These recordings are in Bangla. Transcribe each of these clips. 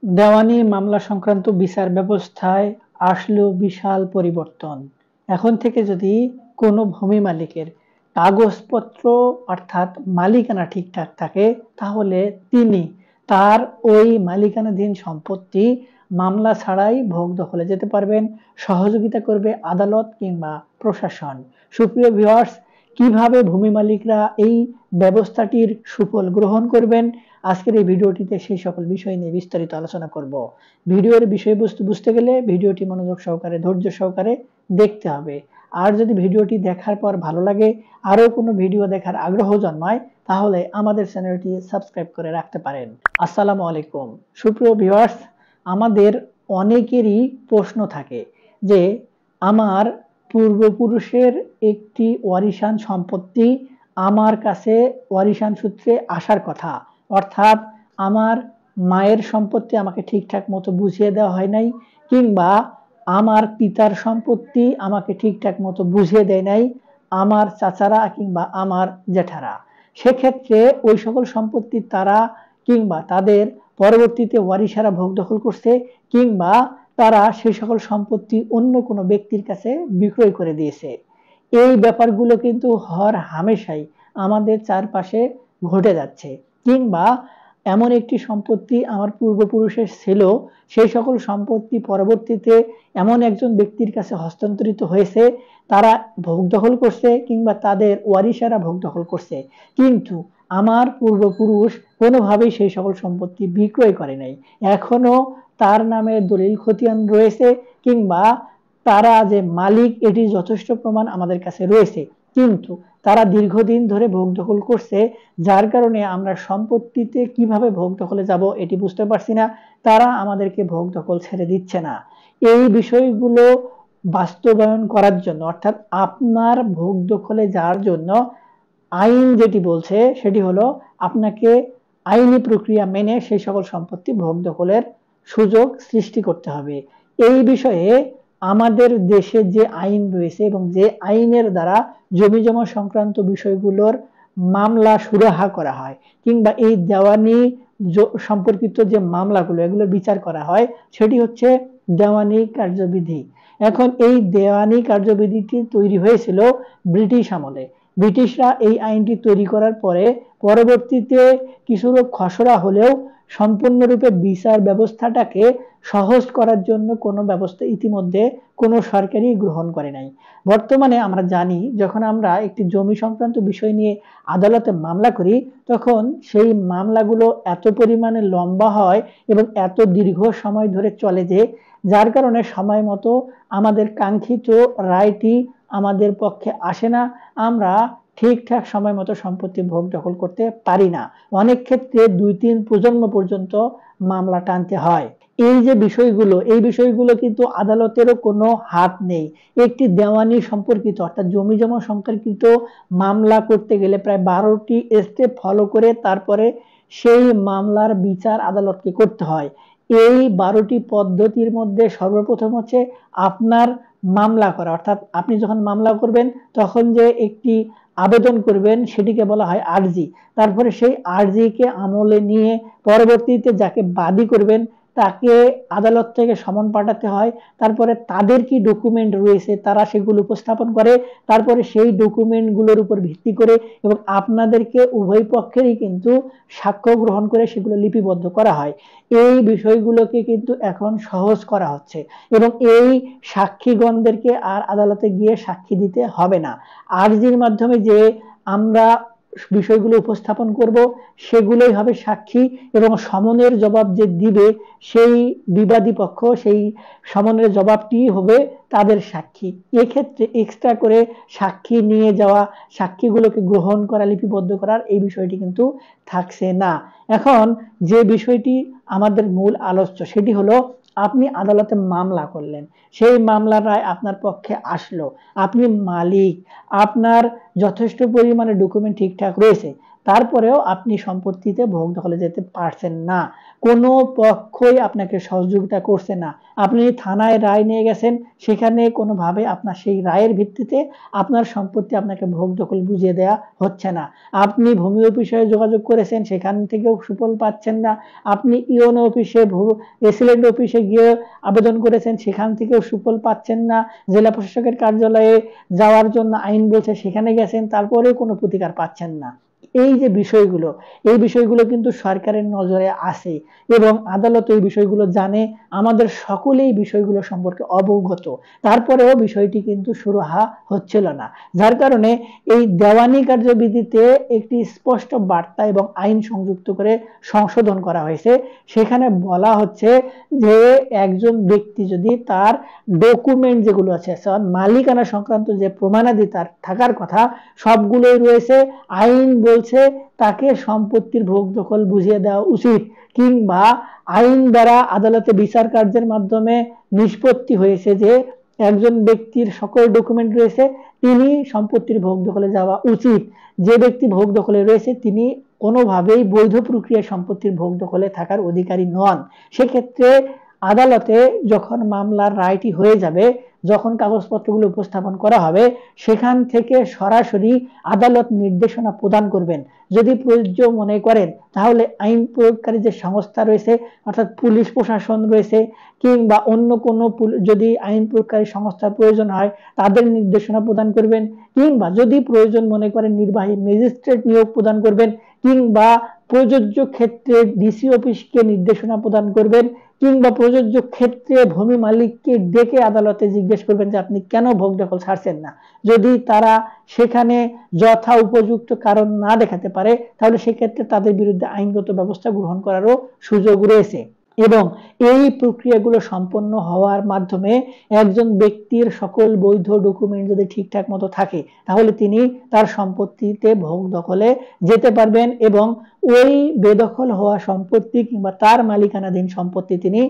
দেওয়ানি মামলা সংক্রান্ত বিচার ব্যবস্থায় আসলো বিশাল পরিবর্তন। এখন থেকে যদি কোনো ভূমি মালিকের কাগজপত্র অর্থাৎ মালিকানা ঠিকঠাক থাকে, তাহলে তিনি তার ওই মালিকানাধীন সম্পত্তি মামলা ছাড়াই ভোগ দখলে যেতে পারবেন। সহযোগিতা করবে আদালত কিংবা প্রশাসন। সুপ্রিয় ভিউয়ার্স, কিভাবে ভূমি মালিকরা এই ব্যবস্থাটির সুফল গ্রহণ করবেন, আজকের এই ভিডিওটিতে সেই সকল বিষয় নিয়ে বিস্তারিত আলোচনা করব। ভিডিওর বিষয়বস্তু বুঝতে গেলে ভিডিওটি মনোযোগ সহকারে, ধৈর্য সহকারে দেখতে হবে। আর যদি ভিডিওটি দেখার পর ভালো লাগে, আরো কোনো ভিডিও দেখার আগ্রহ জন্মায়, তাহলে আমাদের চ্যানেলটি সাবস্ক্রাইব করে রাখতে পারেন। আসসালামু আলাইকুম। সুপ্রিয় ভিউয়ার্স, আমাদের অনেকেরই প্রশ্ন থাকে যে আমার পূর্বপুরুষের একটি ওয়ারিশান সম্পত্তি আমার কাছে ওয়ারিশান সূত্রে আসার কথা, অর্থাৎ আমার মায়ের সম্পত্তি আমাকে ঠিকঠাক মতো বুঝিয়ে দেওয়া হয় নাই, কিংবা আমার পিতার সম্পত্তি আমাকে ঠিকঠাক মতো বুঝিয়ে দেয় নাই আমার চাচারা কিংবা আমার জেঠারা। সেক্ষেত্রে ওই সকল সম্পত্তি তারা কিংবা তাদের পরবর্তীতে ওয়ারিশারা ভোগ দখল করছে, কিংবা তারা সেই সকল সম্পত্তি অন্য কোনো ব্যক্তির কাছে বিক্রয় করে দিয়েছে। এই ব্যাপারগুলো কিন্তু হর হামেশাই আমাদের চারপাশে ঘটে যাচ্ছে। কিংবা এমন একটি সম্পত্তি আমার পূর্বপুরুষের ছিল, সেই সকল সম্পত্তি পরবর্তীতে এমন একজন ব্যক্তির কাছে হস্তান্তরিত হয়েছে, তারা ভোগ দখল করছে কিংবা তাদের ওয়ারিশারা ভোগ দখল করছে, কিন্তু আমার পূর্বপুরুষ কোনোভাবেই সেই সকল সম্পত্তি বিক্রয় করে নাই। এখনো তার নামে দলিল খতিয়ান রয়েছে, কিংবা তারা যে মালিক এটির যথেষ্ট প্রমাণ আমাদের কাছে রয়েছে, কিন্তু তারা দীর্ঘদিন ধরে ভোগ দখল করছে, যার কারণে আমরা সম্পত্তিতে কিভাবে ভোগ দখলে যাব এটি বুঝতে পারছি না। তারা আমাদেরকে ভোগ দখল ছেড়ে দিচ্ছে না। এই বিষয়গুলো বাস্তবায়ন করার জন্য, অর্থাৎ আপনার ভোগ দখলে যাওয়ার জন্য আইন যেটি বলছে সেটি হলো আপনাকে আইনি প্রক্রিয়া মেনে সেই সকল সম্পত্তি ভোগ দখলের সুযোগ সৃষ্টি করতে হবে। এই বিষয়ে আমাদের দেশে যে আইন রয়েছে এবং যে আইনের দ্বারা জমিজমা সংক্রান্ত বিষয়গুলোর মামলা সুরাহা করা হয়, কিংবা এই দেওয়ানি সম্পর্কিত যে মামলাগুলো এগুলোর বিচার করা হয়, সেটি হচ্ছে দেওয়ানি কার্যবিধি। এখন এই দেওয়ানি কার্যবিধিটি তৈরি হয়েছিল ব্রিটিশ আমলে। ব্রিটিশরা এই আইনটি তৈরি করার পরে পরবর্তীতে কিছু লোক খসড়া হলেও সম্পূর্ণরূপে বিচার ব্যবস্থাটাকে সহজ করার জন্য কোনো ব্যবস্থা ইতিমধ্যে কোনো সরকারই গ্রহণ করে নাই। বর্তমানে আমরা জানি, যখন আমরা একটি জমি সংক্রান্ত বিষয় নিয়ে আদালতে মামলা করি, তখন সেই মামলাগুলো এত পরিমাণে লম্বা হয় এবং এত দীর্ঘ সময় ধরে চলে যে, যার কারণে সময় মতো আমাদের কাঙ্ক্ষিত রায়টি আমাদের পক্ষে আসে না। আমরা ঠিকঠাক সময় মতো সম্পত্তি ভোগ দখল করতে পারি না। অনেক ক্ষেত্রে ২-৩ প্রজন্ম পর্যন্ত মামলা টানতে হয়। এই যে বিষয়গুলো, এই বিষয়গুলো কিন্তু আদালতেরও কোনো হাত নেই। একটি দেওয়ানি সম্পর্কিত অর্থাৎ জমি জমা সম্পর্কিত মামলা করতে গেলে প্রায় ১২টি স্টেপ ফলো করে তারপরে সেই মামলার বিচার আদালতকে করতে হয়। এই ১২টি পদ্ধতির মধ্যে সর্বপ্রথম হচ্ছে আপনার মামলা করা, অর্থাৎ আপনি যখন মামলা করবেন তখন যে একটি আবেদন করবেন সেটিকে বলা হয় আরজি। তারপরে সেই আরজিকে আমলে নিয়ে পরবর্তীতে যাকে বাদী করবেন তাকে আদালত থেকে সমন পাঠাতে হয়। তারপরে তাদের কি ডকুমেন্ট রয়েছে তারা সেগুলো উপস্থাপন করে। তারপরে সেই ডকুমেন্টগুলোর উপর ভিত্তি করে এবং আপনাদেরকে উভয় পক্ষেরই কিন্তু সাক্ষ্য গ্রহণ করে সেগুলো লিপিবদ্ধ করা হয়। এই বিষয়গুলোকে কিন্তু এখন সহজ করা হচ্ছে এবং এই সাক্ষীগণদেরকে আর আদালতে গিয়ে সাক্ষী দিতে হবে না। আরজির মাধ্যমে যে আমরা বিষয়গুলো উপস্থাপন করব সেগুলোই হবে সাক্ষী, এবং সমনের জবাব যে দিবে সেই বিবাদী পক্ষ সেই সমনের জবাবটি হবে তাদের সাক্ষী। এক্ষেত্রে এক্সট্রা করে সাক্ষী নিয়ে যাওয়া, সাক্ষীগুলোকে গ্রহণ করা, লিপিবদ্ধ করার এই বিষয়টি কিন্তু থাকছে না। এখন যে বিষয়টি আমাদের মূল আলোচ্য সেটি হলো, আপনি আদালতে মামলা করলেন, সেই মামলার রায় আপনার পক্ষে আসলো, আপনি মালিক, আপনার যথেষ্ট পরিমাণে ডকুমেন্ট ঠিকঠাক রয়েছে, তারপরেও আপনি সম্পত্তিতে ভোগ দখলে যেতে পারছেন না, কোনো পক্ষই আপনাকে সহযোগিতা করছে না। আপনি থানায় রায় নিয়ে গেছেন, সেখানে কোনোভাবে আপনার সেই রায়ের ভিত্তিতে আপনার সম্পত্তি আপনাকে ভোগ দখল বুঝিয়ে দেওয়া হচ্ছে না। আপনি ভূমি অফিসে যোগাযোগ করেছেন, সেখান থেকেও সুফল পাচ্ছেন না। আপনি ইউনো অফিসে এসিল্যান্ড অফিসে গিয়ে আবেদন করেছেন, সেখান থেকেও সুফল পাচ্ছেন না। জেলা প্রশাসকের কার্যালয়ে যাওয়ার জন্য আইন বলছে, সেখানে গেছেন, তারপরেও কোনো প্রতিকার পাচ্ছেন না। এই যে বিষয়গুলো, এই বিষয়গুলো কিন্তু সরকারের নজরে আসে এবং আদালত এই বিষয়গুলো জানে। আমাদের সকলেই বিষয়গুলো সম্পর্কে অবগত, তারপরেও বিষয়টি কিন্তু সুরাহা হচ্ছিল না। যার কারণে এই দেওয়ানি কার্যবিধিতে একটি স্পষ্ট বার্তা এবং আইন সংযুক্ত করে সংশোধন করা হয়েছে। সেখানে বলা হচ্ছে যে একজন ব্যক্তি যদি তার ডকুমেন্ট যেগুলো আছে, মালিকানা সংক্রান্ত যে প্রমাণাদি তার থাকার কথা সবগুলোই রয়েছে, আইন বলছে তাকে সম্পত্তির ভোগ দখল বুঝিয়ে দেওয়া উচিত, কিংবা আইন দ্বারা আদালতে বিচার কার্যের মাধ্যমে নিষ্পত্তি হয়েছে যে একজন ব্যক্তির সকল ডকুমেন্ট রয়েছে, তিনি সম্পত্তির ভোগ দখলে যাওয়া উচিত। যে ব্যক্তি ভোগ দখলে রয়েছে তিনি কোনোভাবেই বৈধ প্রক্রিয়ায় সম্পত্তির ভোগ দখলে থাকার অধিকারী নন। সেক্ষেত্রে আদালতে যখন মামলার রায়টি হয়ে যাবে, যখন কাগজপত্রগুলো উপস্থাপন করা হবে, সেখান থেকে সরাসরি আদালত নির্দেশনা প্রদান করবেন। যদি প্রযোজ্য মনে করেন তাহলে আইন প্রয়োগকারী যে সংস্থা রয়েছে, অর্থাৎ পুলিশ প্রশাসন রয়েছে, কিংবা অন্য কোনো যদি আইন প্রয়োগকারী সংস্থার প্রয়োজন হয় তাদের নির্দেশনা প্রদান করবেন, কিংবা যদি প্রয়োজন মনে করেন নির্বাহী ম্যাজিস্ট্রেট নিয়োগ প্রদান করবেন, কিংবা প্রযোজ্য ক্ষেত্রে ডিসি অফিসকে নির্দেশনা প্রদান করবেন, কিংবা প্রযোজ্য ক্ষেত্রে ভূমি মালিককে ডেকে আদালতে জিজ্ঞেস করবেন যে আপনি কেন ভোগ দখল ছাড়ছেন না। যদি তারা সেখানে যথা উপযুক্ত কারণ না দেখাতে পারে তাহলে সেক্ষেত্রে তাদের বিরুদ্ধে আইনগত ব্যবস্থা গ্রহণ করারও সুযোগ রয়েছে। এবং এই প্রক্রিয়াগুলো সম্পন্ন হওয়ার মাধ্যমে একজন ব্যক্তির সকল বৈধ ডকুমেন্ট যদি ঠিকঠাক মতো থাকে তাহলে তিনি তার সম্পত্তিতে ভোগ দখলে যেতে পারবেন এবং ওই বেদখল হওয়া সম্পত্তি কিংবা তার মালিকানাধীন সম্পত্তি তিনি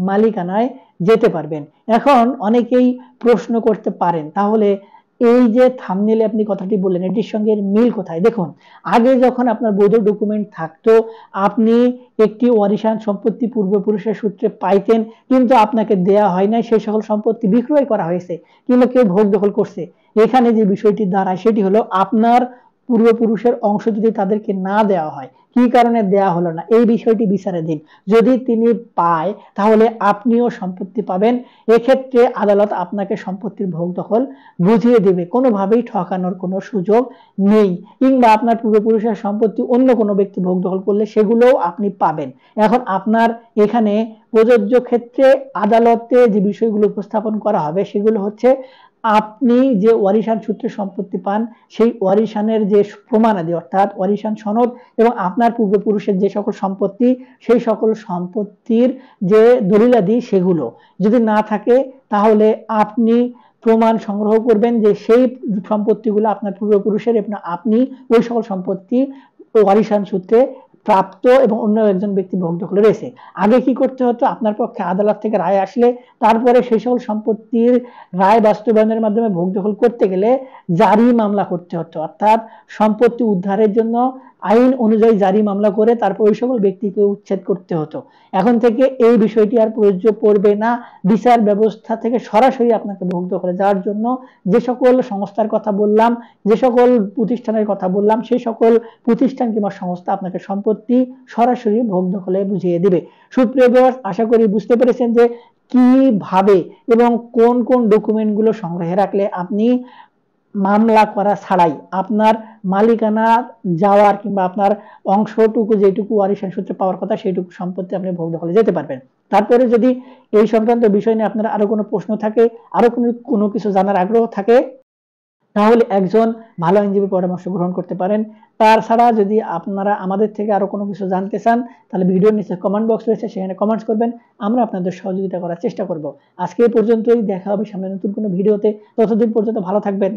মালিকানায় যেতে পারবেন। এখন অনেকেই প্রশ্ন করতে পারেন, তাহলে এই যে থাম্বনেইলে আপনি কথাটি বললেন এটির সঙ্গে এর মিল কোথায়? দেখুন, আগে যখন আপনার বৈধ ডকুমেন্ট থাকতো, আপনি একটি ওয়ারিশান সম্পত্তি পূর্বপুরুষের সূত্রে পাইতেন, কিন্তু আপনাকে দেয়া হয় নাই, সেই সকল সম্পত্তি বিক্রয় করা হয়েছে কিংবা কেউ ভোগ দখল করছে। এখানে যে বিষয়টি দাঁড়ায় সেটি হলো আপনার পূর্বপুরুষের অংশ যদি তাদেরকে না দেওয়া হয়, কি কারণে দেয়া হলো না, এই বিষয়টি বিচারাধীন। যদি তিনি পায় তাহলে আপনিও সম্পত্তি পাবেন। এক্ষেত্রে আদালত আপনাকে সম্পত্তির ভোগ দখল বুঝিয়ে দেবে, কোনোভাবেই ঠকানোর কোনো সুযোগ নেই। কিংবা আপনার পূর্বপুরুষের সম্পত্তি অন্য কোনো ব্যক্তি ভোগ দখল করলে সেগুলোও আপনি পাবেন। এখন আপনার এখানে প্রযোজ্য ক্ষেত্রে আদালতে যে বিষয়গুলো উপস্থাপন করা হবে সেগুলো হচ্ছে আপনি যে ওয়ারিশান সূত্রে সম্পত্তি পান সেই ওয়ারিশানের যে প্রমাণাদি, অর্থাৎ ওয়ারিশান সনদ এবং আপনার পূর্বপুরুষের যে সকল সম্পত্তি সেই সকল সম্পত্তির যে দলিলাদি সেগুলো যদি না থাকে তাহলে আপনি প্রমাণ সংগ্রহ করবেন যে সেই সম্পত্তিগুলো আপনার পূর্বপুরুষের এবং আপনি ওই সকল সম্পত্তি ওয়ারিশান সূত্রে প্রাপ্ত এবং অন্য একজন ব্যক্তি ভোগ দখলে রয়েছে। আগে কি করতে হতো, আপনার পক্ষে আদালত থেকে রায় আসলে তারপরে সেই সকল সম্পত্তির রায় বাস্তবায়নের মাধ্যমে ভোগ দখল করতে গেলে জারি মামলা করতে হতো, অর্থাৎ সম্পত্তি উদ্ধারের জন্য আইন অনুযায়ী জারি মামলা করে তারপর ওই সকল ব্যক্তিকে উচ্ছেদ করতে হতো। এখন থেকে এই বিষয়টি আর প্রযোজ্য পড়বে না। বিচার ব্যবস্থা থেকে সরাসরি আপনাকে ভোগ দখলে যাওয়ার জন্য যে সকল সংস্থার কথা বললাম, যে সকল প্রতিষ্ঠানের কথা বললাম, সেই সকল প্রতিষ্ঠান কিংবা সংস্থা আপনাকে সম্পত্তি সরাসরি ভোগ দখলে বুঝিয়ে দিবে। সুপ্রিয় ভিউয়ার্স, আশা করি বুঝতে পেরেছেন যে কিভাবে এবং কোন কোন ডকুমেন্টগুলো সংগ্রহে রাখলে আপনি মামলা করা ছাড়াই আপনার মালিকানা যাওয়ার কিংবা আপনার অংশটুকু যেটুকু ওয়ারিশান সূত্রে পাওয়ার কথা সেইটুকু সম্পত্তি আপনি ভোগ দখলে যেতে পারবেন। তারপরে যদি এই সংক্রান্ত বিষয় নিয়ে আপনার আরো কোনো প্রশ্ন থাকে, আরো কোনো কিছু জানার আগ্রহ থাকে তাহলে একজন ভালো আইনজীবীর পরামর্শ গ্রহণ করতে পারেন। তাছাড়া যদি আপনারা আমাদের থেকে আরো কোনো কিছু জানতে চান তাহলে ভিডিওর নিচে কমেন্ট বক্স রয়েছে, সেখানে কমেন্টস করবেন, আমরা আপনাদের সহযোগিতা করার চেষ্টা করব। আজকে এই পর্যন্তই, দেখা হবে সামনে নতুন কোনো ভিডিওতে। ততদিন পর্যন্ত ভালো থাকবেন।